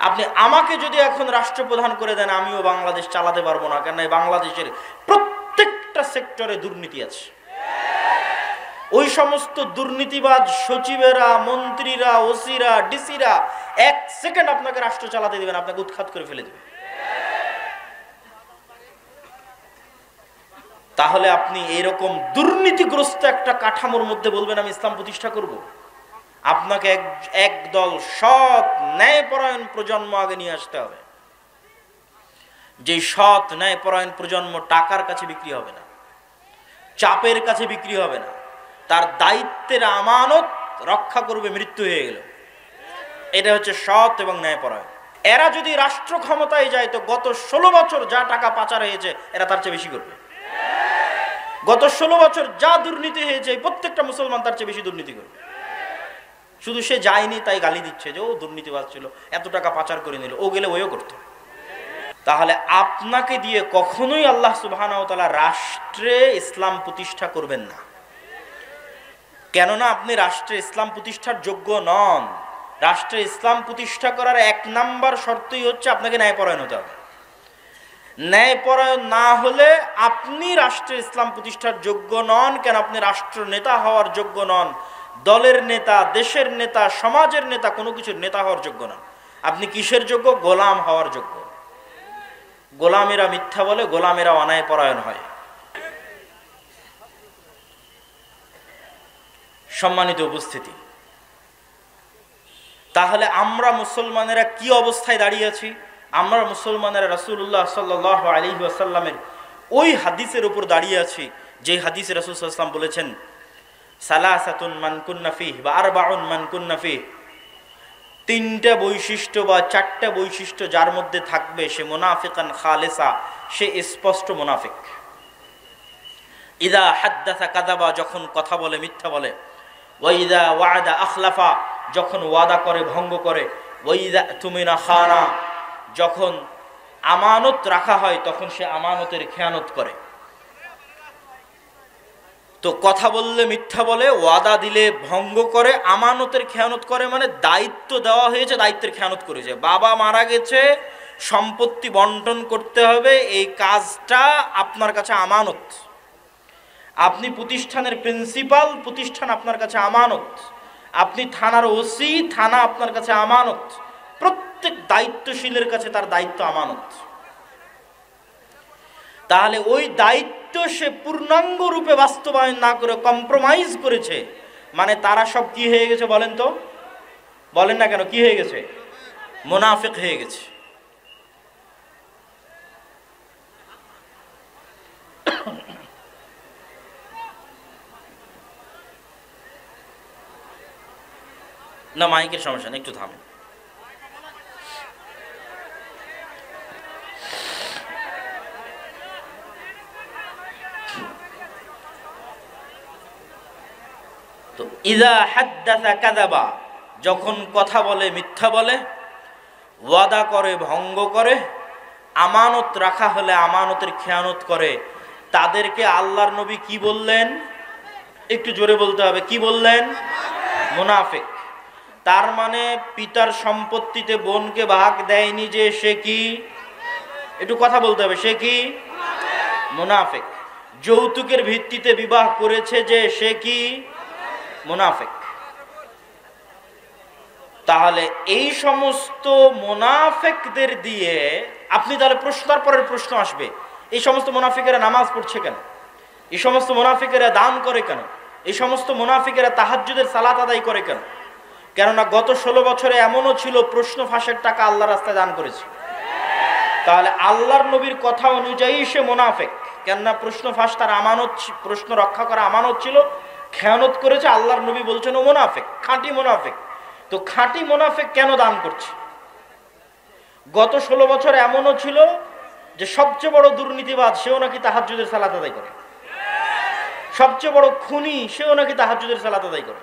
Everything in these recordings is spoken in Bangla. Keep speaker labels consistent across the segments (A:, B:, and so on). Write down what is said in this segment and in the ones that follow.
A: আপনি আমাকে যদি এখন রাষ্ট্রপ্রধান করে দেন, আমিও বাংলাদেশ চালাতে পারবো না, কেন বাংলাদেশের প্রত্যেকটা সেক্টরে দুর্নীতি আছে। ওই সমস্ত দুর্নীতিবাজ সচিবেরা, মন্ত্রীরা, ওসিরা, ডিসিরা 1 সেকেন্ড আপনাকে রাষ্ট্র চালাতে দিবেন, আপনাকে উৎখাত করে ফেলে দিবে। তাহলে আপনি এরকম দুর্নীতিগ্রস্ত একটা কাঠামোর মধ্যে বলবেন আমি ইসলাম প্রতিষ্ঠা করব? আপনাকে একদল সৎ ন্যায়পরায়ণ প্রজন্ম আগে নিয়ে আসতে হবে। যে সৎ ন্যায়পরায়ণ প্রজন্ম টাকার কাছে বিক্রি হবে না, চাপের কাছে বিক্রি হবে না, তার দায়িত্বের আমানত রক্ষা করবে মৃত্যু হয়ে গেল। এটা হচ্ছে সৎ এবং ন্যায়পরায়ণ। এরা যদি রাষ্ট্র ক্ষমতায় যায় তো গত 16 বছর যা টাকা পাচার হয়েছে এরা তার চেয়ে বেশি করবে। গত 16 বছর যা দুর্নীতি হয়েছে প্রত্যেকটা মুসলমান তার চেয়ে বেশি দুর্নীতি করবে। শুধু সে যায়নি তাই গালি দিচ্ছে যে ও দুর্নীতিবাজ ছিল, এত টাকা পাচার করে নিল, ও গেলে ওইও করতো। তাহলে আপনাকে দিয়ে কখনোই আল্লাহ সুবহানাহু ওয়া তাআলা রাষ্ট্রে ইসলাম প্রতিষ্ঠা করবেন না, কেননা আপনি রাষ্ট্রে ইসলাম প্রতিষ্ঠার যোগ্য নন। রাষ্ট্রে ইসলাম প্রতিষ্ঠা করার 1 নাম্বার শর্তই হচ্ছে আপনাকে ন্যায়পরায়ণ হতে হবে। ন্যায়পরায়ণ না হলে আপনি রাষ্ট্রে ইসলাম প্রতিষ্ঠার যোগ্য নন। কেন? আপনি রাষ্ট্র নেতা হওয়ার যোগ্য নন, দলের নেতা, দেশের নেতা, সমাজের নেতা, কোনো কিছুর নেতা হওয়ার যোগ্য নন। আপনি কিসের যোগ্য? গোলাম হওয়ার যোগ্য। গোলামেরা মিথ্যা বলে, গোলামেরা অন্যায়পরায়ণ হয়। সম্মানিত উপস্থিতি, তাহলে আমরা মুসলমানেরা কি অবস্থায় দাঁড়িয়ে আছি? আমরা মুসলমানেরা রাসূলুল্লাহ সাল্লাল্লাহু আলাইহি ওয়াসাল্লামের ওই হাদিসের উপর দাঁড়িয়ে আছি যে হাদিসে রাসূল সাল্লাল্লাহু আলাইহি ওয়াসাল্লাম বলেছেন, সালাসাতুন মান কুন্না ফিহি বা আরবাউন মান কুন্না ফিহি, 3টা বৈশিষ্ট্য বা 4টা বৈশিষ্ট্য যার মধ্যে থাকবে সে মুনাফিকান খালেসা, সে স্পষ্ট মুনাফিক। ইদা হাদ্দাসা কাযাবা, যখন কথা বলে মিথ্যা বলে। ওয়া ইদা ওয়াদা আখলাফা, যখন ওয়াদা করে ভঙ্গ করে। ওয়া ইদা তুমিনা খানা, যখন আমানত রাখা হয় তখন সে আমানতের খেয়ানত করে। তো কথা বললে মিথ্যা বলে, ওয়াদা দিলে ভঙ্গ করে, আমানতের খেয়ানত করে, মানে দায়িত্ব দেওয়া হয়েছে দায়িত্বের খেয়ানত করেছে। বাবা মারা গেছে, সম্পত্তি বন্টন করতে হবে, এই কাজটা আপনার কাছে আমানত। আপনি প্রতিষ্ঠানের প্রিন্সিপাল, প্রতিষ্ঠান আপনার কাছে আমানত। আপনি থানার ওসি, থানা আপনার কাছে আমানত। প্রত্যেক দায়িত্বশীলের কাছে তার দায়িত্ব আমানত। তাহলে ওই দায়িত্ব সে পূর্ণাঙ্গ রূপে বাস্তবায়ন না করে কম্প্রোমাইজ করেছে, মানে তারা সব কি হয়ে গেছে বলেন তো? বলেন না কেন? কি হয়ে গেছে? মুনাফিক হয়ে গেছে। না, মাইকের সমস্যা নেই, একটু থামেন। তো ইযা হাদ্দাসা কাযাবা, যখন কথা বলে মিথ্যা বলে, ওয়াদা করে ভঙ্গ করে, আমানত রাখা হলে আমানতের খেয়ানত করে। তাদেরকে আল্লাহর নবী কি বললেন? একটু জোরে বলতে হবে, কি বললেন? মুনাফিক। তার মানে পিতার সম্পত্তিতে বোনকে ভাগ দেয়নি যে সে কি? একটু কথা বলতে হবে, সে কি? মুনাফিক। যৌতুকের ভিত্তিতে বিবাহ করেছে যে সে কি? মুনাফিক। তাহলে এই সমস্ত মুনাফিকদের দিয়ে আপনি তাহলে প্রশ্নের পরের প্রশ্ন আসবে, এই সমস্ত মুনাফিকেরা নামাজ পড়ছে কেন? এই সমস্ত মুনাফিকেরা দান করে কেন? এই সমস্ত মুনাফিকেরা তাহাজ্জুদের সালাত আদায় করে কেন? কেননা গত 16 বছরে এমনও ছিল প্রশ্ন ফাঁসের টাকা আল্লাহর রাস্তায় দান করেছে। তাহলে আল্লাহর নবীর কথা অনুযায়ী সে মুনাফিক, কেননা প্রশ্ন ফাঁস তার আমানত, প্রশ্ন রক্ষা করা আমানত ছিল, খেয়ানত করেছে। আল্লাহর নবী বলছেন ও মুনাফিক, খাঁটি মুনাফিক। তো খাঁটি মুনাফিক কেন দান করছে? গত 16 বছর এমনও ছিল যে সবচেয়ে বড় দুর্নীতিবাজ সেও নাকি তাহাজ্জুদের সালাত আদায় করে, সবচেয়ে বড় খুনি সেও নাকি তাহাজ্জুদের সালাত আদায় করে।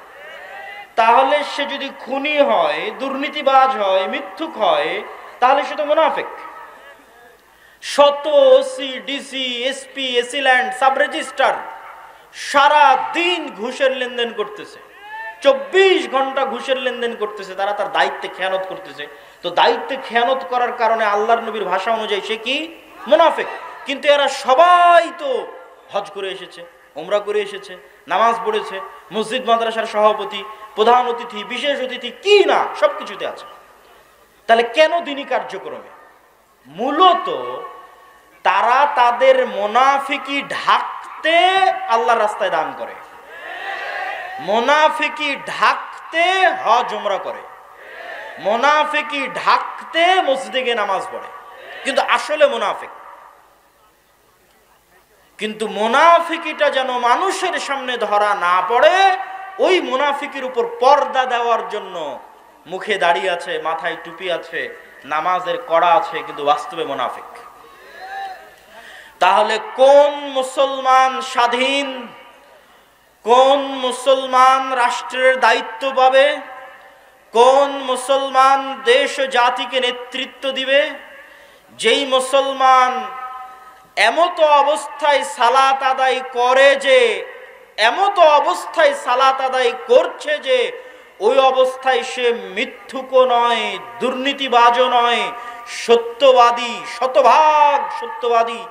A: তাহলে সে যদি খুনি হয়, দুর্নীতিবাজ হয়, মিথ্যুক হয়, তাহলে সে তো মুনাফিক। শত OC, DC, SP, AC land, sub registrar সারা দিন ঘুষের লেনদেন করতেছে, 24 ঘন্টা ঘুষের লেনদেন করতেছে, তারা তার দায়িত্বে খেয়ানত করতেছে। তো দায়িত্বে খেয়ানত করার কারণে আল্লাহর নবীর ভাষা অনুযায়ী সে কি? মুনাফিক। কিন্তু এরা সবাই তো হজ করে এসেছে, উমরা করে এসেছে, নামাজ পড়েছে, মসজিদ মাদ্রাসার সভাপতি, প্রধান অতিথি, বিশেষ অতিথি, কি না সবকিছুতে আছে। তাহলে কেন দ্বীনি কার্যক্রমে? মূলত তারা তাদের মুনাফিকি ঢাকতে আল্লাহর রাস্তায় দান করে, মুনাফিকি ঢাকতে হজ উমরা করে, মুনাফিকি ঢাকতে মসজিদে গিয়ে নামাজ পড়ে, কিন্তু আসলে মুনাফিক। কিন্তু মুনাফিকিটা যেন মানুষের সামনে ধরা না পড়ে, ওই মুনাফিকির উপর পর্দা দেওয়ার জন্য মুখে দাড়ি আছে, মাথায় টুপি আছে, নামাজের কড়া আছে, কিন্তু বাস্তবে মুনাফিক। তাহলে কোন মুসলমান স্বাধীন, কোন মুসলমান রাষ্ট্রের দায়িত্ব পাবে, কোন মুসলমান দেশ ও জাতিকে নেতৃত্ব দিবে? যেই মুসলমান এমত অবস্থায় সালাত আদায় করে যে, এমত অবস্থায় সালাত আদায় করছে যে ওই অবস্থায় সে মিথ্যুকও নয়, দুর্নীতিবাজও নয়, সত্যবাদী, শতভাগ সত্যবাদী,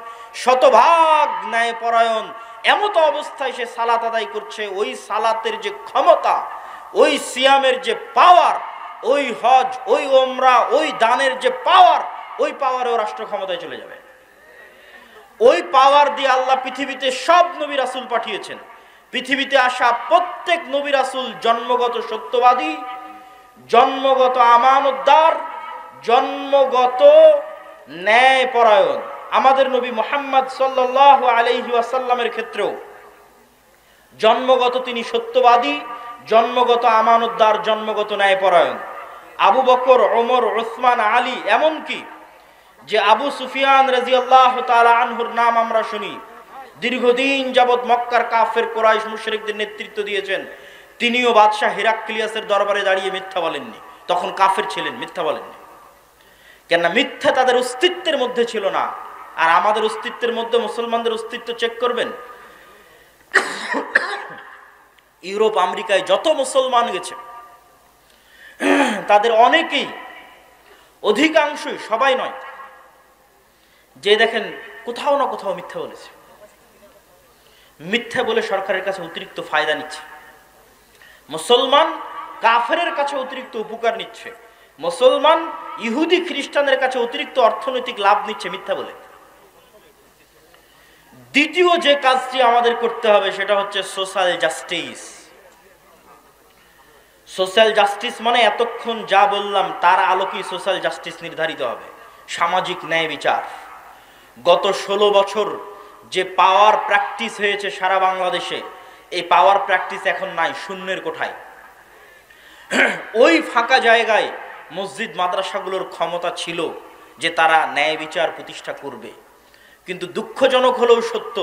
A: শতভাগ ন্যায়পরায়ণ, এমত অবস্থায় সে সালাত আদায় করছে, ওই সালাতের যে ক্ষমতা, ওই সিয়ামের যে পাওয়ার, ওই হজ, ওই ওমরা, ওই দানের যে পাওয়ার, ওই পাওয়ারেও রাষ্ট্র ক্ষমতায় চলে যাবে। ওই পাওয়ার দিয়ে আল্লাহ পৃথিবীতে সব নবী রাসূল পাঠিয়েছেন। পৃথিবীতে আসা প্রত্যেক নবী রাসূল জন্মগত সত্যবাদী, জন্মগত আমানতদার, জন্মগত ন্যায়পরায়ণ। আমাদের নবী মুহাম্মদ সাল্লাল্লাহু আলাইহি ওয়াসাল্লামের ক্ষেত্রেও জন্মগত তিনি সত্যবাদী, জন্মগত আমানতদার, জন্মগত ন্যায়পরায়ণ। আবু বকর, ওমর, উসমান, আলী, এমনকি যে আবু সুফিয়ান রাদিয়াল্লাহু তাআলা আনহুর নাম আমরা শুনি, দীর্ঘদিন যাবৎ মক্কার কাফের কুরাইশ মুশরিকদের নেতৃত্ব দিয়েছেন, তিনিও বাদশাহ হিরাক্লিয়াসের দরবারে দাঁড়িয়ে মিথ্যা বলেননি। তখন কাফের ছিলেন, মিথ্যা বলেননি। কেননা মিথ্যা তাদের অস্তিত্বের মধ্যে ছিল না। আর আমাদের অস্তিত্বের মধ্যে মুসলমানদের অস্তিত্ব চেক করবেন, ইউরোপ আমেরিকায় যত মুসলমান গেছে তাদের অনেকেই, অধিকাংশই, সবাই নয়, যে দেখেন কোথাও না কোথাও মিথ্যা বলেছে। মিথ্যা বলে সরকারের কাছে অতিরিক্ত ফায়দা নিচ্ছে। মুসলমান কাফেরের কাছে অতিরিক্ত উপকার নিচ্ছে, মুসলমান ইহুদি খ্রিস্টানের কাছে অতিরিক্ত অর্থনৈতিক লাভ নিচ্ছে মিথ্যা বলে। দ্বিতীয় যে কাজটি আমাদের করতে হবে সেটা হচ্ছে সোশ্যাল জাস্টিস। সোশ্যাল জাস্টিস মানে এতক্ষণ যা বললাম তার আলোকেই সোশ্যাল জাস্টিস নির্ধারিত হবে। সামাজিক ন্যায় বিচার। গত 16 বছর যে পাওয়ার প্র্যাকটিস হয়েছে সারা বাংলাদেশে, এই পাওয়ার প্র্যাকটিস এখন নাই, শূন্যের কোঠায়। ওই ফাঁকা জায়গায় মসজিদ মাদ্রাসাগুলোর ক্ষমতা ছিল যে তারা ন্যায় বিচার প্রতিষ্ঠা করবে। কিন্তু দুঃখজনক হলেও সত্য,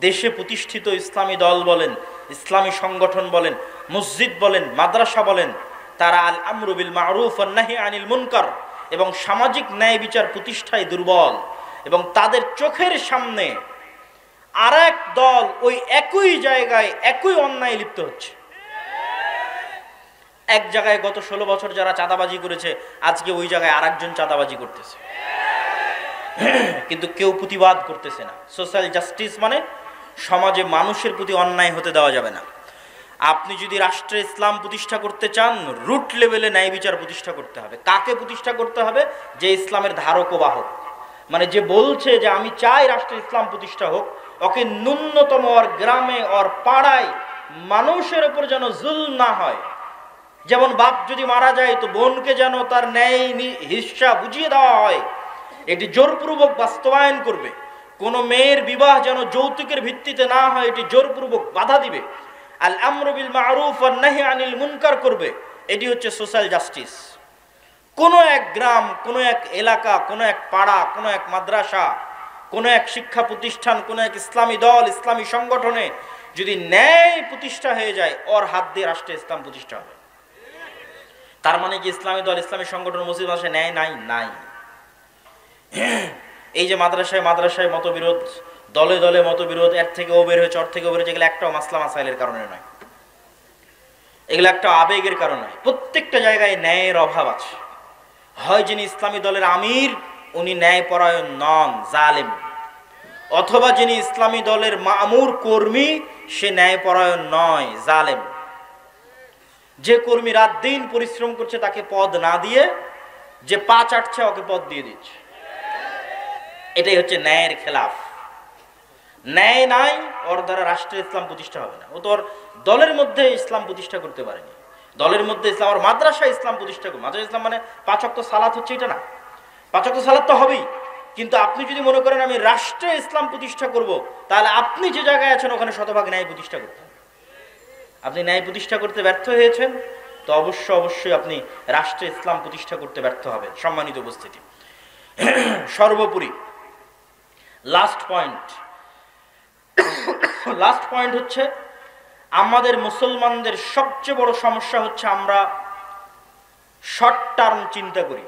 A: দেশে প্রতিষ্ঠিত ইসলামী দল বলেন, ইসলামী সংগঠন বলেন, মসজিদ বলেন, মাদ্রাসা বলেন, তারা আল আমরু বিল মারুফ ওয়ান নাহি আনিল মুনকার এবং সামাজিক ন্যায় বিচার প্রতিষ্ঠায় দুর্বল। এবং তাদের চোখের সামনে আরেক দল ওই একই জায়গায় একই অন্যায় লিপ্ত হচ্ছে। এক জায়গায় গত 16 বছর যারা চাঁদাবাজি করেছে, আজকে ওই জায়গায় আরেকজন চাঁদাবাজি করতেছে, কিন্তু কেউ প্রতিবাদ করতেছে না। সোশ্যাল জাস্টিস মানে সমাজে মানুষের প্রতি অন্যায় হতে দেওয়া যাবে না। আপনি যদি রাষ্ট্রে ইসলাম প্রতিষ্ঠা করতে চান, রুট লেভেলে ন্যায় বিচার প্রতিষ্ঠা করতে হবে। কাকে প্রতিষ্ঠা করতে হবে? যে ইসলামের ধারক ও বাহক, মানে যে বলছে যে আমি চাই রাষ্ট্রে ইসলাম প্রতিষ্ঠা হোক, ওকে ন্যূনতম ওর গ্রামে, ওর পাড়ায় মানুষের উপর যেন জুলম না হয়। যেমন বাপ যদি মারা যায় তো বোনকে যেন তার ন্যায় হিস্সা বুঝিয়ে দেওয়া হয়, এটি জোরপূর্বক বাস্তবায়ন করবে। কোনো মেয়ের বিবাহ যেন যৌতুকের ভিত্তিতে না হয়, এটি জোরপূর্বক বাধা দিবে। আল আমরু বিল মারুফ ওয়ান নাহি আনিল মুনকার করবে। এটি হচ্ছে সোশ্যাল জাস্টিস। কোনো এক গ্রাম, কোনো এক এলাকা, কোনো এক পাড়া, কোনো এক মাদ্রাসা, কোনো এক শিক্ষা প্রতিষ্ঠান, কোনো এক ইসলামী দল, ইসলামী সংগঠনে যদি ন্যায় প্রতিষ্ঠা হয়ে যায়, ওর হাত দিয়ে রাষ্ট্রে ইসলাম প্রতিষ্ঠা হবে। তার মানে কি ইসলামী দল, ইসলামী সংগঠন, মসজিদ মাদ্রাসায় ন্যায় নাই? নাই। এই যে মাদ্রাসায় মাদ্রাসায় মতবিরোধ, দলে দলে মতবিরোধ, এর থেকে ও বের হয়েছে, ওর থেকে ও বের হয়েছে, এগুলো একটাও মাসলা মাসাইলের কারণে নয়। এগুলো একটা আবেগের কারণে। প্রত্যেকটা জায়গায় ন্যায়ের অভাব আছে। হয় যিনি ইসলামী দলের আমির উনি ন্যায়পরায়ণ নন, জালেম, অথবা যিনি ইসলামী দলের মামুর কর্মী সে ন্যায়পরায়ণ নয়, জালেম। যে কর্মী রাত দিন পরিশ্রম করছে তাকে পদ না দিয়ে যে পা চাটছে ওকে পদ দিয়ে দিচ্ছে, এটাই হচ্ছে ন্যায়ের খেলাফ। ন্যায় নাই, ওর দ্বারা রাষ্ট্রে ইসলাম প্রতিষ্ঠা হবে না। ও তো ওর দলের মধ্যে ইসলাম প্রতিষ্ঠা করতে পারেনি। দলের মধ্যে ইসলাম, আর মাদ্রাসা ইসলাম প্রতিষ্ঠা করবে। মাদ্রাসা ইসলাম মানে 5 ওয়াক্ত সালাত হচ্ছে এটা না। 5 ওয়াক্ত সালাত তো হবেই, কিন্তু আপনি যদি মনে করেন আমি রাষ্ট্রে ইসলাম প্রতিষ্ঠা করব, তাহলে আপনি যে জায়গায় আছেন ওখানে শতভাগ ন্যায় প্রতিষ্ঠা করতে হবে। আপনি ন্যায় প্রতিষ্ঠা করতে ব্যর্থ হয়েছেন তো অবশ্যই আপনি রাষ্ট্রে ইসলাম প্রতিষ্ঠা করতে ব্যর্থ হবেন। সম্মানিত উপস্থিতি, সর্বোপরি লাস্ট পয়েন্ট হচ্ছে আমাদের মুসলমানদের সবচেয়ে বড় সমস্যা হচ্ছে আমরা শর্ট টার্ম চিন্তা করি।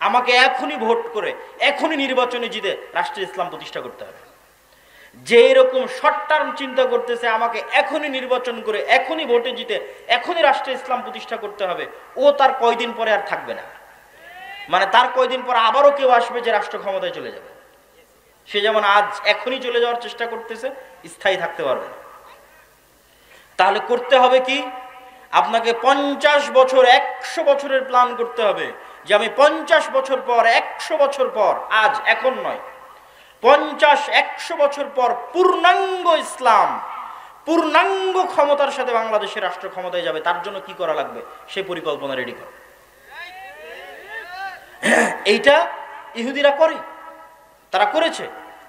A: আমাকে এখনই ভোট করে এখনই নির্বাচনে জিতে রাষ্ট্রে ইসলাম প্রতিষ্ঠা করতে হবে। যে এরকম শর্ট টার্ম চিন্তা করতেছে আমাকে এখনই নির্বাচন করে এখনই ভোটে জিতে এখনই রাষ্ট্রে ইসলাম প্রতিষ্ঠা করতে হবে, ও তার কয়দিন পরে আর থাকবে না। মানে তার কয়দিন পর আবারও কেউ আসবে যে রাষ্ট্র ক্ষমতায় চলে যাবে। সে যেমন আজ এখনই চলে যাওয়ার চেষ্টা করতেছে, স্থায়ী থাকতে পারবে না। তাহলে করতে হবে কি? আপনাকে 50 বছর 100 বছরের প্ল্যান করতে হবে যে আমি 50 বছর পর 100 বছর পর, আজ এখন নয়, 50-100 বছর পর পূর্ণাঙ্গ ইসলাম পূর্ণাঙ্গ ক্ষমতার সাথে বাংলাদেশের রাষ্ট্র ক্ষমতায় যাবে। তার জন্য কি করা লাগবে সেই পরিকল্পনা রেডি কর। এইটা ইহুদিরা করে, তারা করেছে।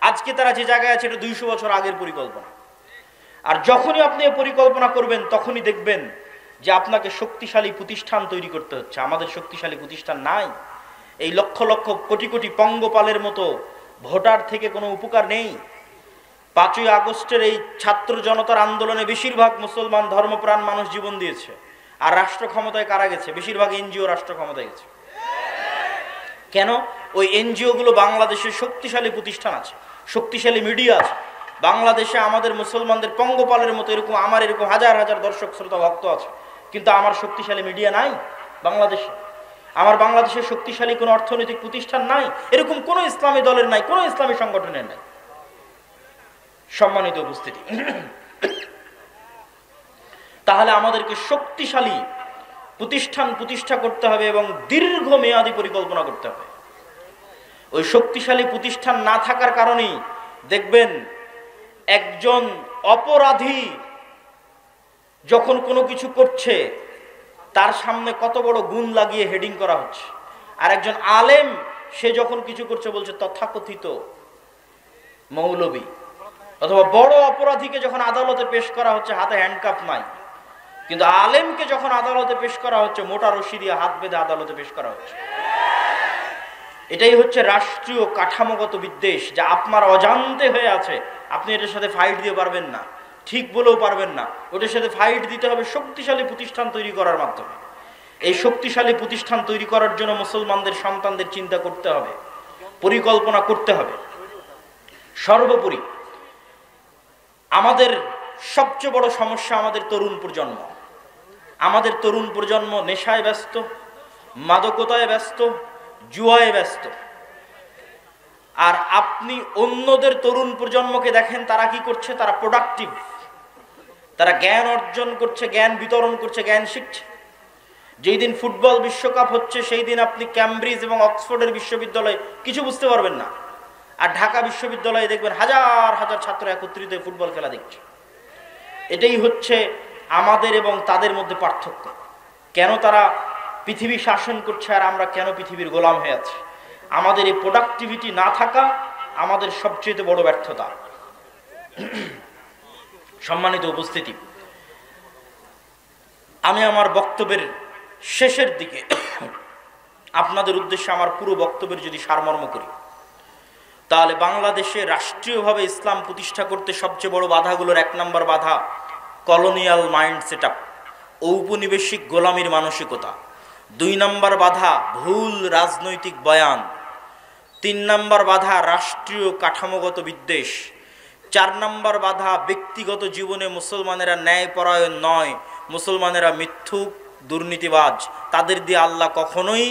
A: আজকে তারা যে জায়গায় আছে এটা 200 বছর আগের পরিকল্পনা। আর যখনই আপনি এই পরিকল্পনা করবেন তখনই দেখবেন যে আপনাকে শক্তিশালী প্রতিষ্ঠান তৈরি করতে হচ্ছে। আমাদের শক্তিশালী প্রতিষ্ঠান নাই। এই লক্ষ লক্ষ কোটি কোটি পঙ্গপালের মতো ভোটার থেকে কোনো উপকার নেই। 5ই আগস্টের এই ছাত্র জনতার আন্দোলনে বেশিরভাগ মুসলমান ধর্মপ্রাণ মানুষ জীবন দিয়েছে। আর রাষ্ট্র ক্ষমতায় কারা গেছে? বেশিরভাগ এনজিও রাষ্ট্র ক্ষমতায় গেছে। কেন? ওই এনজিও গুলো বাংলাদেশের শক্তিশালী প্রতিষ্ঠান আছে, শক্তিশালী মিডিয়া আছে। বাংলাদেশে আমাদের মুসলমানদের পঙ্গপালের মতো এরকম আমার এরকম হাজার হাজার দর্শক শ্রোতা ভক্ত আছে, কিন্তু আমার শক্তিশালী মিডিয়া নাই বাংলাদেশে। আমার বাংলাদেশের শক্তিশালী কোনো অর্থনৈতিক প্রতিষ্ঠান নাই, এরকম কোনো ইসলামী দলের নাই, কোনো ইসলামী সংগঠনের নাই। সম্মানিত উপস্থিতি, তাহলে আমাদেরকে শক্তিশালী প্রতিষ্ঠান প্রতিষ্ঠা করতে হবে এবং দীর্ঘমেয়াদী পরিকল্পনা করতে হবে। ওই শক্তিশালী প্রতিষ্ঠান না থাকার কারণেই দেখবেন একজন অপরাধী যখন কোনো কিছু করছে তার সামনে কত বড় গুণ লাগিয়ে হেডিং করা হচ্ছে, আর একজন আলেম সে যখন কিছু করছে বলছে তথাকথিত মৌলবী। অথবা বড় অপরাধীকে যখন আদালতে পেশ করা হচ্ছে হাতে হ্যান্ডকাপ নাই, কিন্তু আলেমকে যখন আদালতে পেশ করা হচ্ছে মোটা রশি দিয়ে হাত বেঁধে আদালতে পেশ করা হচ্ছে। এটাই হচ্ছে রাষ্ট্রীয় কাঠামোগত বিদ্বেষ, যা আপনার অজান্তে হয়ে আছে। আপনি এটার সাথে ফাইট দিয়ে পারবেন না, ঠিক বলেও পারবেন না। ওটার সাথে ফাইট দিতে হবে শক্তিশালী প্রতিষ্ঠান তৈরি করার মাধ্যমে। এই শক্তিশালী প্রতিষ্ঠান তৈরি করার জন্য মুসলমানদের সন্তানদের চিন্তা করতে হবে, পরিকল্পনা করতে হবে। সর্বোপরি আমাদের সবচেয়ে বড় সমস্যা আমাদের তরুণ প্রজন্ম। আমাদের তরুণ প্রজন্ম নেশায় ব্যস্ত, মাদকতায় ব্যস্ত, জুয়ায় ব্যস্ত। আর আপনি অন্যদের তরুণ প্রজন্মকে দেখেন তারা কি করছে? তারা প্রোডাক্টিভ, তারা জ্ঞান অর্জন করছে, জ্ঞান বিতরণ করছে, জ্ঞান শিখছে। যেই দিন ফুটবল বিশ্বকাপ হচ্ছে সেই দিন আপনি ক্যামব্রিজ এবং অক্সফোর্ডের বিশ্ববিদ্যালয়ে কিছু বুঝতে পারবেন না, আর ঢাকা বিশ্ববিদ্যালয়ে দেখবেন হাজার হাজার ছাত্র একত্রিত হয়ে ফুটবল খেলা দেখছে। এটাই হচ্ছে আমাদের এবং তাদের মধ্যে পার্থক্য। কেন তারা পৃথিবী শাসন করছে আর আমরা কেন পৃথিবীর গোলাম হয়ে আছি? আমাদের এই প্রোডাক্টিভিটি না থাকা আমাদের সবচেয়ে বড় ব্যর্থতা। সম্মানিত উপস্থিতি, আমি আমার বক্তব্যের শেষের দিকে আপনাদের উদ্দেশ্যে আমার পুরো বক্তব্যের যদি সারমর্ম করি, তাহলে বাংলাদেশে রাষ্ট্রীয়ভাবে ইসলাম প্রতিষ্ঠা করতে সবচেয়ে বড় বাধাগুলোর 1 নম্বর বাধা কলোনিয়াল মাইন্ড সেটআপ, ঔপনিবেশিক গোলামীর মানসিকতা। 2 নম্বর বাধা ভুল রাজনৈতিক বয়ান। 3 নম্বর বাধা রাষ্ট্রীয় কাঠামোগত বিদ্বেষ। 4 নম্বর বাধা ব্যক্তিগত জীবনে মুসলমানেরা ন্যায়পরায়ণ নয়, মুসলমানেরা মিথ্যুক, দুর্নীতিবাজ, তাদের দিয়ে আল্লাহ কখনোই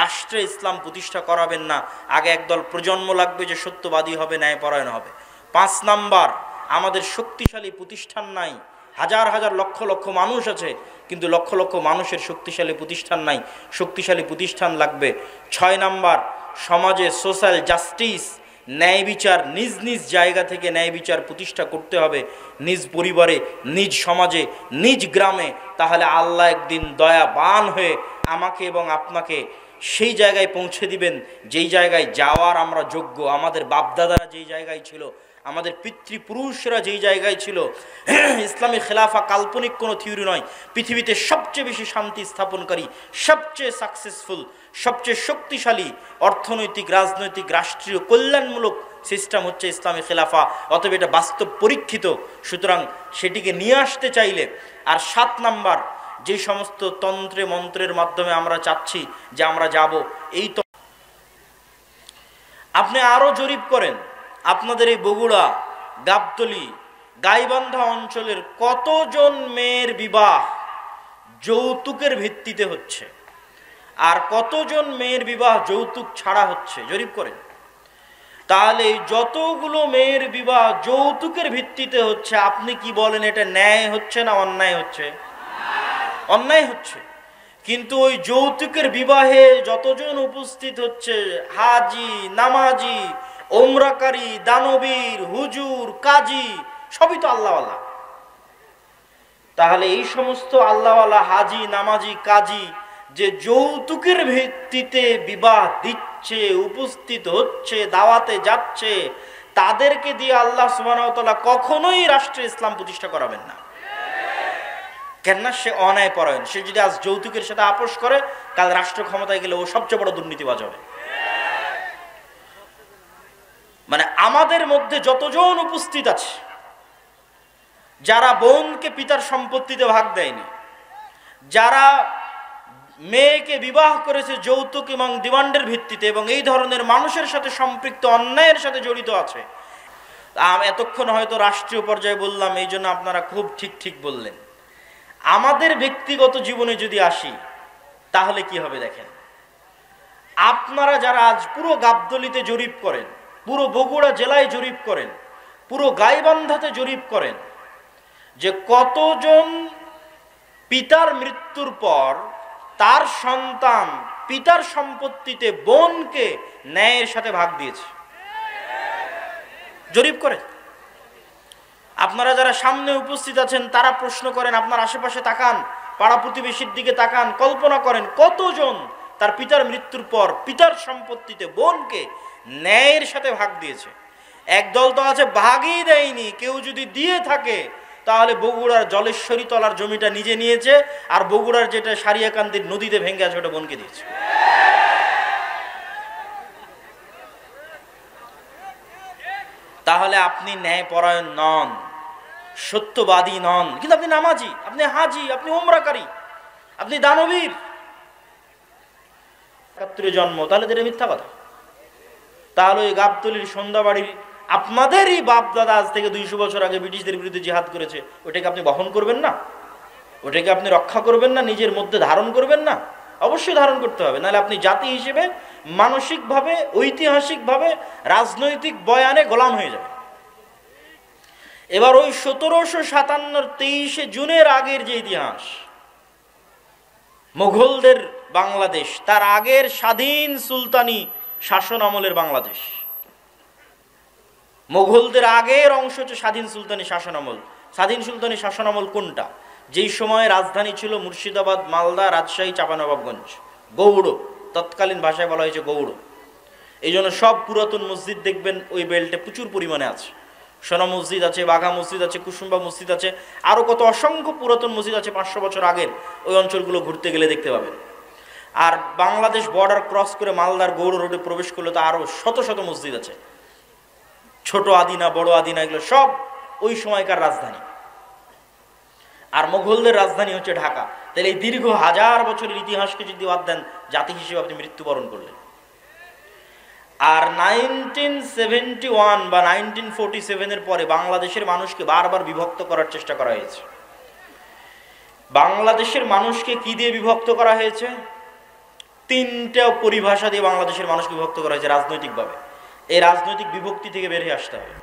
A: রাষ্ট্রে ইসলাম প্রতিষ্ঠা করাবেন না। আগে একদল প্রজন্ম লাগবে যে সত্যবাদী হবে, ন্যায়পরায়ণ হবে। 5 নাম্বার, আমাদের শক্তিশালী প্রতিষ্ঠান নাই। হাজার হাজার লক্ষ লক্ষ মানুষ আছে, কিন্তু লক্ষ লক্ষ মানুষের শক্তিশালী প্রতিষ্ঠান নাই। শক্তিশালী প্রতিষ্ঠান লাগবে। 6 নাম্বার, সমাজে সোশ্যাল জাস্টিস, ন্যায় বিচার, নিজ নিজ জায়গা থেকে ন্যায় বিচার প্রতিষ্ঠা করতে হবে, নিজ পরিবারে, নিজ সমাজে, নিজ গ্রামে। তাহলে আল্লাহ একদিন দয়াবান হয়ে আমাকে এবং আপনাকে সেই জায়গায় পৌঁছে দিবেন যেই জায়গায় যাওয়ার আমরা যোগ্য। আমাদের বাপদাদারা যেই জায়গায় ছিল, আমাদের পিতৃপুরুষরা যেই জায়গায় ছিল। ইসলামী খেলাফা কাল্পনিক কোনো থিওরি নয়। পৃথিবীতে সবচেয়ে বেশি শান্তি স্থাপনকারী, সবচেয়ে সাকসেসফুল, সবচেয়ে শক্তিশালী অর্থনৈতিক, রাজনৈতিক, রাষ্ট্রীয় কল্যাণমূলক সিস্টেম হচ্ছে ইসলামী খেলাফা। অতএব এটা বাস্তব পরীক্ষিত, সুতরাং সেটিকে নিয়ে আসতে চাইলে। আর 7 নাম্বার, যে সমস্ত তন্ত্রে মন্ত্রের মাধ্যমে আমরা চাচ্ছি যে আমরা যাব, এই তো আপনি আরো জরিপ করেন, আপনাদের এই বগুড়া, গাবতলী, গাইবান্ধা অঞ্চলের কতজন মেয়ের বিবাহ যৌতুকের ভিত্তিতে হচ্ছে, আর কতজন মেয়ের বিবাহ যৌতুক ছাড়া হচ্ছে, জরিপ করেন। তাহলে যতগুলো মেয়ের বিবাহ যৌতুকের ভিত্তিতে হচ্ছে, আপনি কি বলেন এটা ন্যায় হচ্ছে না অন্যায় হচ্ছে? অন্যায় হচ্ছে। কিন্তু ওই যৌতুকের বিবাহে যতজন উপস্থিত হচ্ছে, হাজি, নামাজি, ওমরাকারী, দানবীর, হুজুর, কাজী, সবই তো আল্লাহওয়ালা। তাহলে এই সমস্ত আল্লাহওয়ালা হাজি, নামাজি, কাজী যে যৌতুকের ভিত্তিতে বিবাহ দিচ্ছে, উপস্থিত হচ্ছে, দাওয়াতে যাচ্ছে, তাদেরকে দিয়ে আল্লাহ সুবহানাহু ওয়া তাআলা কখনোই রাষ্ট্রে ইসলাম প্রতিষ্ঠা করাবেন না। কেননা সে অন্যায় পরায়ণ। সে যদি আজ যৌতুকের সাথে আপোষ করে, কাল রাষ্ট্র ক্ষমতায় গেলে ও সবচেয়ে বড় দুর্নীতিবাজ হবে। মানে আমাদের মধ্যে যতজন উপস্থিত আছে, যারা বোনকে পিতার সম্পত্তিতে ভাগ দেয়নি, যারা মেয়েকে বিবাহ করেছে যৌতুক এবং ডিমান্ডের ভিত্তিতে, এবং এই ধরনের মানুষের সাথে সম্পৃক্ত, অন্যায়ের সাথে জড়িত আছে। এতক্ষণ হয়তো রাষ্ট্রীয় পর্যায়ে বললাম, এই জন্য আপনারা খুব ঠিক ঠিক বললেন। আমাদের ব্যক্তিগত জীবনে যদি আসি, তাহলে কি হবে দেখেন। আপনারা যারা আজ পুরো গাবতলীতে জরিপ করেন, পুরো বগুড়া জেলায় জরিপ করেন, পুরো গাইবান্ধাতে জরিপ করেন, যে কতজন পিতার মৃত্যুর পর তার সন্তান পিতার সম্পত্তিতে বোনকে ন্যায়ের সাথে ভাগ দিয়েছে, জরিপ করেন। আপনারা যারা সামনে উপস্থিত আছেন তারা প্রশ্ন করেন, আপনার আশেপাশে তাকান, পাড়া প্রতিবেশীর দিকে তাকান, কল্পনা করেন কতজন তার পিতার মৃত্যুর পর পিতার সম্পত্তিতে বোনকে ন্যায়ের সাথে ভাগ দিয়েছে। একদল তো আছে ভাগই দেয়নি, কেউ যদি দিয়ে থাকে তাহলে বগুড়ার জলেশ্বরী তলার জমিটা নিজে নিয়েছে, আর বগুড়ার যেটা সারিয়াকান্দির নদীতে ভেঙে আছে ওটা বোনকে দিয়েছে। তাহলে আপনি ন্যায়পরায়ণ নন, সত্যবাদী নন, কিন্তু আপনি নামাজি, আপনি হাজি, আপনি ওমরাকারী, আপনি দানবীর। ৭১ জন্ম, তাহলে এটা মিথ্যা কথা। তাহলে ওই গাবতলীর সন্ধ্যাবাড়ির আপনাদেরই বাপ দাদা আজ থেকে 200 বছর আগে ব্রিটিশদের বিরুদ্ধে জিহাদ করেছে, ওটাকে আপনি বহন করবেন না? ওটাকে আপনি রক্ষা করবেন না? নিজের মধ্যে ধারণ করবেন না? অবশ্যই ধারণ করতে হবে, নাহলে আপনি জাতি হিসেবে মানসিকভাবে, ঐতিহাসিকভাবে, রাজনৈতিক বয়ানে গোলাম হয়ে যাবে। এবার ওই 1757 23 জুনের আগের যে ইতিহাস, মুঘলদের বাংলাদেশ, তার আগের স্বাধীন সুলতানি শাসন আমলের বাংলাদেশ, মুঘলদের আগের অংশ হচ্ছে স্বাধীন সুলতানি শাসন আমল। স্বাধীন সুলতানি শাসন আমল কোনটা? যেই সময় রাজধানী ছিল মুর্শিদাবাদ, মালদা, রাজশাহী, চাঁপানবাবগঞ্জ, গৌড়, তৎকালীন ভাষায় বলা হয়েছে গৌড়। এই জন্য সব পুরাতন মসজিদ দেখবেন ওই বেল্টে প্রচুর পরিমাণে আছে। সোনা মসজিদ আছে, বাঘা মসজিদ আছে, কুসুম্বা মসজিদ আছে, আরও কত অসংখ্য পুরাতন মসজিদ আছে 500 বছর আগের। ওই অঞ্চলগুলো ঘুরতে গেলে দেখতে পাবেন। আর বাংলাদেশ বর্ডার ক্রস করে মালদার গৌড় রোডে প্রবেশ করলে তো আরও শত শত মসজিদ আছে, ছোট আদিনা, বড় আদিনা, এগুলো সব ওই সময়কার রাজধানী। আর মুঘলদের রাজধানী হচ্ছে ঢাকা। তাহলে এই দীর্ঘ 1000 বছরের ইতিহাসকে যদি বাদ দেন, জাতি হিসেবে আপনি মৃত্যুবরণ করলেন। আর 1971 বা 1947 পরে বাংলাদেশের মানুষকে বারবার বিভক্ত করার চেষ্টা করা হয়েছে। বাংলাদেশের মানুষকে কি দিয়ে বিভক্ত করা হয়েছে? তিনটা পরিভাষা দিয়ে বাংলাদেশের মানুষকে বিভক্ত করা হয়েছে রাজনৈতিকভাবে। এই রাজনৈতিক বিভক্তি থেকে বের হয়ে আসতে হবে।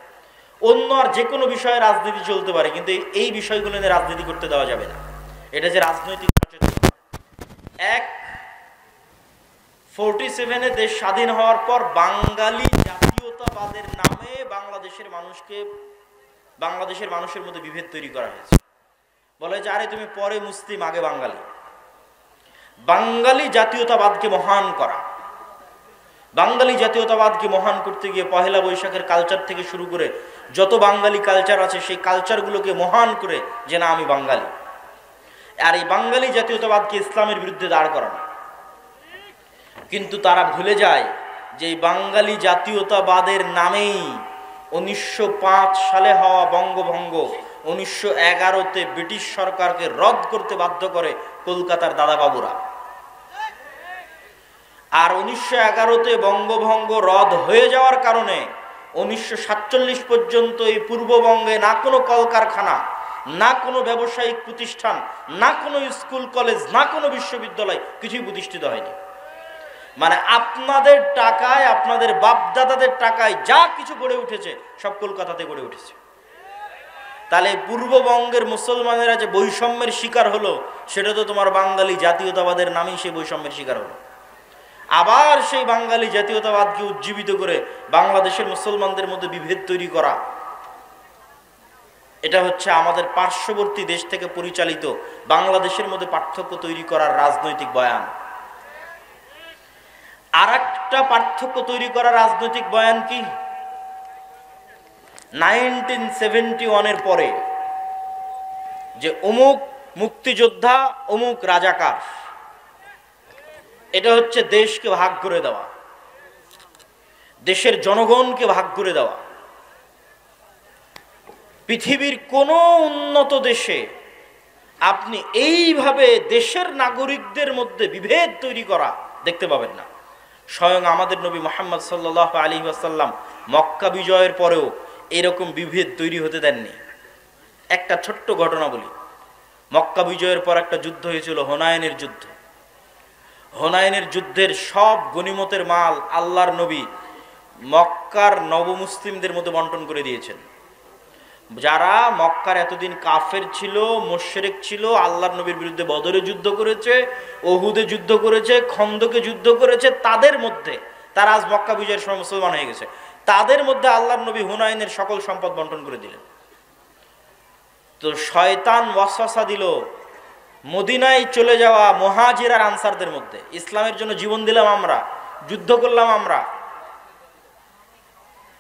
A: অন্য আর যে কোনো বিষয়ে রাজনীতি চলতে পারে, কিন্তু এই বিষয়গুলো নিয়ে রাজনীতি করতে দেওয়া যাবে না। এটা যে রাজনৈতিক সচেতনতা। 47-এ দেশ স্বাধীন হওয়ার পর বাঙালি জাতীয়তাবাদের নামে বাংলাদেশের মানুষের মধ্যে বিভেদ তৈরি করা হয়েছে। বলে যে আরে তুমি পরে মুসলিম, আগে বাঙালি। বাঙালি জাতীয়তাবাদকে মহান করা, বাঙালি জাতীয়তাবাদকে মহান করতে গিয়ে পহেলা বৈশাখের কালচার থেকে শুরু করে যত বাঙালি কালচার আছে সেই কালচারগুলোকে মহান করে যে না আমি বাঙালি। আর এই বাঙালি জাতীয়তাবাদকে ইসলামের বিরুদ্ধে দাঁড় করানো। কিন্তু তারা ভুলে যায় যে এই বাঙালি জাতীয়তাবাদের নামেই 1905 সালে হওয়া বঙ্গভঙ্গ 1911-তে ব্রিটিশ সরকারকে রদ করতে বাধ্য করে কলকাতার দাদাবাবুরা। আর 1911-তে বঙ্গভঙ্গ রদ হয়ে যাওয়ার কারণে 1947 পর্যন্ত এই পূর্ববঙ্গে না কোনো কলকারখানা, না কোনো ব্যবসায়িক প্রতিষ্ঠান, না কোনো স্কুল কলেজ, না কোনো বিশ্ববিদ্যালয় কিছুই প্রতিষ্ঠিত হয়নি। মানে আপনাদের টাকায়, আপনাদের বাপদাদাদের টাকায় যা কিছু গড়ে উঠেছে সব কলকাতাতে গড়ে উঠেছে। তাহলে পূর্ববঙ্গের মুসলমানেরা যে বৈষম্যের শিকার হলো, সেটা তো তোমার বাঙালি জাতীয়তাবাদের নামেই সেই বৈষম্যের শিকার হলো। আবার সেই বাঙালি জাতীয়তাবাদকে উজ্জীবিত করে বাংলাদেশের মুসলমানদের মধ্যে বিভেদ তৈরি করা, এটা হচ্ছে আমাদের পার্শ্ববর্তী দেশ থেকে পরিচালিত বাংলাদেশের মধ্যে পার্থক্য তৈরি করার রাজনৈতিক বয়ান। আর একটা পার্থক্য তৈরি করার রাজনৈতিক বয়ান কি? 1971-এর পরে যে অমুক মুক্তিযোদ্ধা, অমুক রাজাকার, এটা হচ্ছে দেশকে ভাগ করে দেওয়া, দেশের জনগণকে ভাগ করে দেওয়া। পৃথিবীর কোন উন্নত দেশে আপনি এইভাবে দেশের নাগরিকদের মধ্যে বিভেদ তৈরি করা দেখতে পাবেন না। স্বয়ং আমাদের নবী মুহাম্মদ সাল্লাল্লাহু আলাইহি ওয়াসাল্লাম মক্কা বিজয়ের পরেও এরকম বিভেদ তৈরি হতে দেননি। একটা ছোট্ট ঘটনা বলি। মক্কা বিজয়ের পর একটা যুদ্ধ হয়েছিল, হুনাইনের যুদ্ধ। হুনাইনের যুদ্ধের সব গনিমতের মাল আল্লাহর নবী মক্কার নবমুসলিমদের মধ্যে বন্টন করে দিয়েছেন। যারা মক্কার এতদিন কাফের ছিল, মুশরিক ছিল, আল্লাহর নবীর বিরুদ্ধে বদরে যুদ্ধ করেছে, উহুদে যুদ্ধ করেছে, খন্দকে যুদ্ধ করেছে, তাদের মধ্যে তারা আজ মক্কা বিজয়ের সময় মুসলমান হয়ে গেছে, তাদের মধ্যে আল্লাহর নবী হুনাইনের সকল সম্পদ বন্টন করে দিলেন। তো শয়তান ওয়াসওয়াসা দিল মদিনায় চলে যাওয়া মুহাজির আর আনসারদের মধ্যে, ইসলামের জন্য জীবন দিলাম আমরা, যুদ্ধ করলাম আমরা।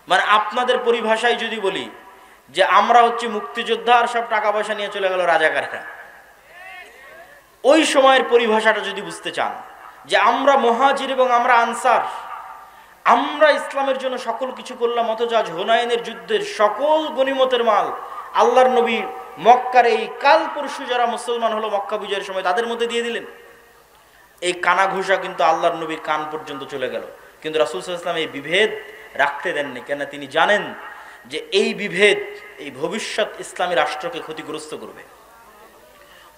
A: মানে আপনাদের পরিভাষায় যদি বলি যে আমরা হচ্ছে মুক্তিযোদ্ধা আর সব টাকা পয়সা নিয়ে চলে গেল রাজাকাররা, ওই সময়ের পরিভাষাটা যদি বুঝতে চান যে আমরা মুহাজির এবং আমরা আনসার, আমরা ইসলামের জন্য সকল কিছু করলাম, অথচ আজ হুনাইনের যুদ্ধের সকল গনিমতের মাল আল্লাহর নবী মক্কার এই কাল পরশু যারা মুসলমান হলো মক্কা বিজয়ের সময় তাদের মধ্যে দিয়ে দিলেন। এই কানা ঘুষা কিন্তু আল্লাহর নবীর কান পর্যন্ত চলে গেল। কিন্তু রাসূল সাল্লাল্লাহু আলাইহি ওয়াসাল্লাম এই বিভেদ রাখতে দেননি। কেন? তিনি জানেন যে এই বিভেদ এই ভবিষ্যৎ ইসলামী রাষ্ট্রকে ক্ষতিগ্রস্ত করবে।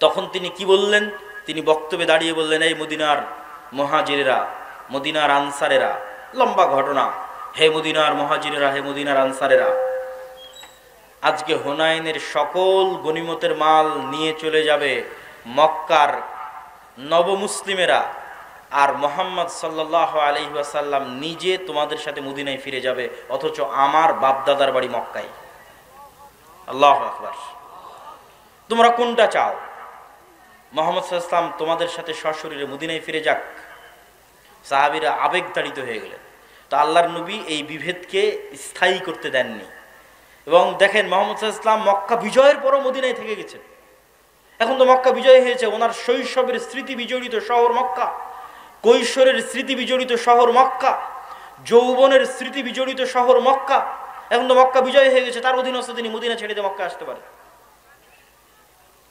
A: তখন তিনি কি বললেন? তিনি বক্তব্যে দাঁড়িয়ে বললেন, এই মদিনার মুহাজিরেরা, মদিনার আনসারেরা, লম্বা ঘটনা, হে মদিনার মুহাজিরেরা, হে মদিনার আনসারেরা, আজকে হুনাইনের সকল গনিমতের মাল নিয়ে চলে যাবে মক্কার নবমুসলিমেরা, আর মুহাম্মদ সাল্লাল্লাহু আলাইহি ওয়াসাল্লাম নিজে তোমাদের সাথে মদিনায় ফিরে যাবে, অথচ আমার বাপদাদার বাড়ি মক্কায়। আল্লাহু আকবার। তোমরা কোনটা চাও? মুহাম্মদ সাল্লাল্লাহু আলাইহি ওয়াসাল্লাম তোমাদের সাথে সশরীরে মদিনায় ফিরে যাক? সাহাবীরা আবেগতাড়িত হয়ে গেলেন। তো আল্লাহর নবী এই বিভেদকে স্থায়ী করতে দেননি। এবং দেখেন মুহাম্মদ সাল্লাল্লাহু আলাইহি ওয়াসাল্লাম মক্কা বিজয়ের পরও মদিনায় থেকে গেছেন। এখন তো মক্কা বিজয় হয়েছে, ওনার শৈশবের স্মৃতি বিজড়িত শহর মক্কা, কৈশোরের স্মৃতি বিজড়িত শহর মক্কা, যৌবনের স্মৃতি বিজড়িত শহর মক্কা। এখন তো মক্কা বিজয় হয়ে গেছে, তার অধীনস্থ তিনি মদিনা ছেড়ে দিয়ে মক্কা আসতে পারেন।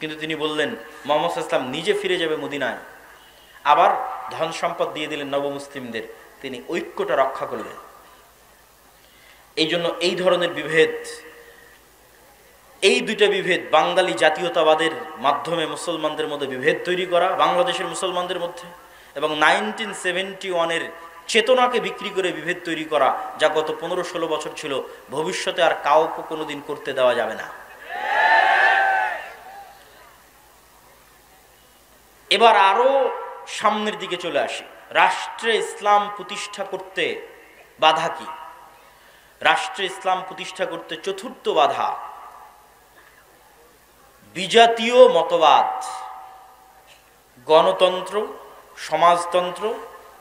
A: কিন্তু তিনি বললেন মুহাম্মদ সাল্লাল্লাহু আলাইহি ওয়াসাল্লাম নিজে ফিরে যাবে মদিনায়, আবার ধন সম্পদ দিয়ে দিলেন নবমুসলিমদের। তিনি ঐক্যটা রক্ষা করলেন। এই জন্য এই ধরনের বিভেদ
B: এই দুইটা বিভেদ, বাঙালি জাতীয়তাবাদের মাধ্যমে মুসলমানদের মধ্যে বিভেদ তৈরি করা বাংলাদেশের মুসলমানদের মধ্যে, এবং 1971-এর চেতনাকে বিক্রি করে বিভেদ তৈরি করা, যা গত 15-16 বছর ছিল, ভবিষ্যতে আর কাউকে কোনোদিন করতে দেওয়া যাবে না। এবার আরো সামনের দিকে চলে আসি। রাষ্ট্রে ইসলাম প্রতিষ্ঠা করতে বাধা কি? রাষ্ট্রে ইসলাম প্রতিষ্ঠা করতে চতুর্থ বাধা বিজাতীয় মতবাদ, গণতন্ত্র, সমাজতন্ত্র,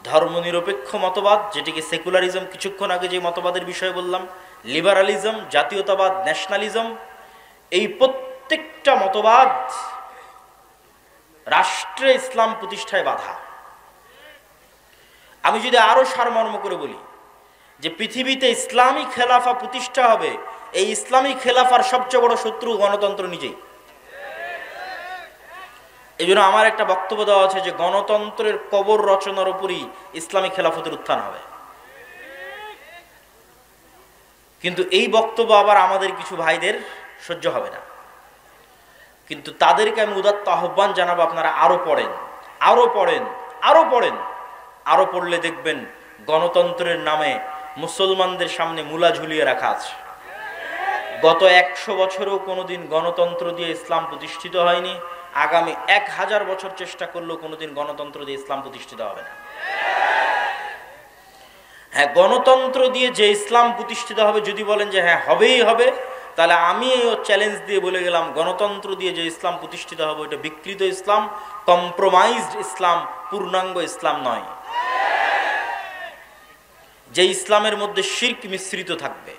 B: ধর্মনিরপেক্ষ মতবাদ, যেটিকে সেকুলারিজম, কিছুক্ষণ আগে যে মতবাদের বিষয়ে বললাম, লিবারালিজম, জাতীয়তাবাদ, ন্যাশনালিজম, এই প্রত্যেকটা মতবাদ রাষ্ট্রে ইসলাম প্রতিষ্ঠায় বাধা। আমি যদি আরো সারমর্ম করে বলি যে পৃথিবীতে ইসলামী খেলাফা প্রতিষ্ঠা হবে, এই ইসলামী খেলাফার সবচেয়ে বড় শত্রু গণতন্ত্র নিজেই। এই জন্য আমার একটা বক্তব্য দেওয়া আছে যে গণতন্ত্রের কবর রচনার উপরই ইসলামী খেলাফতের উত্থান হবে। কিন্তু এই বক্তব্য আবার আমাদের কিছু ভাইদের সহ্য হবে না, কিন্তু তাদেরকে আমি উদাত্ত আহ্বান জানাবো, আপনারা আরো পড়েন, আরো পড়েন, আরো পড়েন। আরো পড়লে দেখবেন গণতন্ত্রের নামে মুসলমানদের সামনে মূলা ঝুলিয়ে রাখা আছে। গত 100 বছরেও কোনোদিন গণতন্ত্র দিয়ে ইসলাম প্রতিষ্ঠিত হয়নি, আগামী 1000 বছর চেষ্টা করলেও কোনোদিন গণতন্ত্র দিয়ে ইসলাম প্রতিষ্ঠিত হবে না। হ্যাঁ, গণতন্ত্র দিয়ে যে ইসলাম প্রতিষ্ঠিত হবে, যদি বলেন যে হ্যাঁ হবেই হবে, তাহলে আমি এই চ্যালেঞ্জ দিয়ে বলে গেলাম, গণতন্ত্র দিয়ে যে ইসলাম প্রতিষ্ঠিত হবে ওটা বিকৃত ইসলাম, কম্প্রোমাইজড ইসলাম, পূর্ণাঙ্গ ইসলাম নয়। যে ইসলামের মধ্যে শিরক মিশ্রিত থাকবে,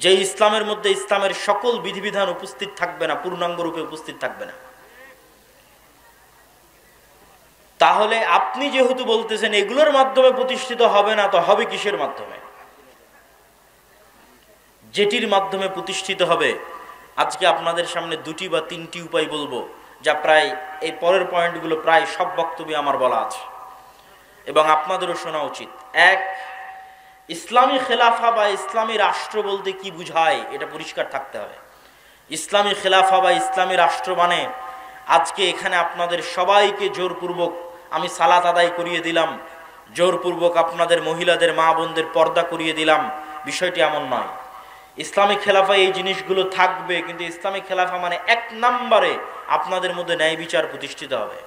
B: যে ইসলামের মধ্যে ইসলামের সকল বিধিবিধান উপস্থিত থাকবে না, পূর্ণাঙ্গ রূপে উপস্থিত থাকবে না। তাহলে আপনি যেহেতু বলতেছেন এগুলোর মাধ্যমে প্রতিষ্ঠিত হবে না, তো হবে কিসের মাধ্যমে? যেটির মাধ্যমে প্রতিষ্ঠিত হবে, আজকে আপনাদের সামনে 2টি বা 3টি উপায় বলবো, যা প্রায় এই পরের পয়েন্টগুলো প্রায় সব বক্তব্যে আমার বলা আছে এবং আপনাদেরও শোনা উচিত। 1, ইসলামী খেলাফা বা ইসলামী রাষ্ট্র বলতে কি বুঝায় এটা পরিষ্কার থাকতে হবে। ইসলামী খেলাফা বা ইসলামী রাষ্ট্র মানে আজকে এখানে আপনাদের সবাইকে জোরপূর্বক আমি সালাত আদায় করিয়ে দিলাম, জোরপূর্বক আপনাদের মহিলাদের মা বোনদের পর্দা করিয়ে দিলাম, বিষয়টি এমন নয়। ইসলামী খেলাফায় এই জিনিসগুলো থাকবে, কিন্তু ইসলামী খেলাফা মানে 1 নম্বরে আপনাদের মধ্যে ন্যায় বিচার প্রতিষ্ঠিত হবে।